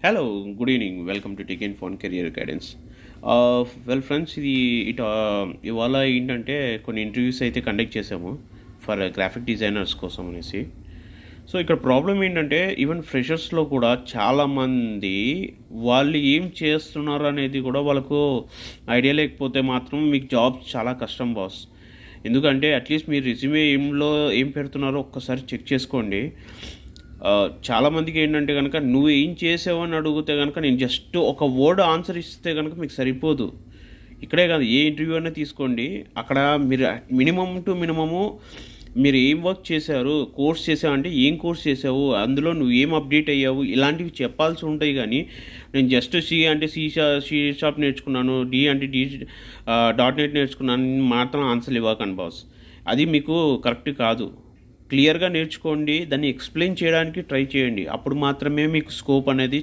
Hello, good evening. Welcome to tech in phone career guidance. Well friends, ఇవాళ ఏంటంటే కొన్ని interviews అయితే conduct చేసాము ఫర్ గ్రాఫిక్ డిజైనర్స్ కోసం అనేసి. సో ఇక్కడ ప్రాబ్లం ఏంటంటే ఈవెన్ ఫ్రెషర్స్లో కూడా చాలామంది వాళ్ళు ఏం చేస్తున్నారు అనేది కూడా వాళ్ళకు ఐడియా లేకపోతే మాత్రం మీకు జాబ్ చాలా కష్టం బాస్. ఎందుకంటే అట్లీస్ట్ మీ రెజ్యూమే ఏం పెడుతున్నారో ఒక్కసారి చెక్ చేసుకోండి. చాలామందికి ఏంటంటే కనుక నువ్వు ఏం చేసావు అని అడిగితే కనుక నేను జస్ట్ ఒక వర్డ్ ఆన్సర్ ఇస్తే కనుక మీకు సరిపోదు. ఇక్కడే కాదు, ఏ ఇంటర్వ్యూ అయినా తీసుకోండి, అక్కడ మీరు మినిమం టు మినిమము మీరు ఏం వర్క్ చేశారు, కోర్స్ చేసావు అంటే ఏం కోర్స్ చేసావు, అందులో నువ్వు ఏం అప్డేట్ అయ్యావు, ఇలాంటివి చెప్పాల్సి ఉంటాయి. కానీ నేను జస్ట్ సి అంటే సి షాప్ నేర్చుకున్నాను, డి అంటే డి .NET నేర్చుకున్నాను మాత్రం ఆన్సర్లు ఇవ్వకండి బాస్. అది మీకు కరెక్ట్ కాదు. క్లియర్గా నేర్చుకోండి, దాన్ని ఎక్స్ప్లెయిన్ చేయడానికి ట్రై చేయండి. అప్పుడు మాత్రమే మీకు స్కోప్ అనేది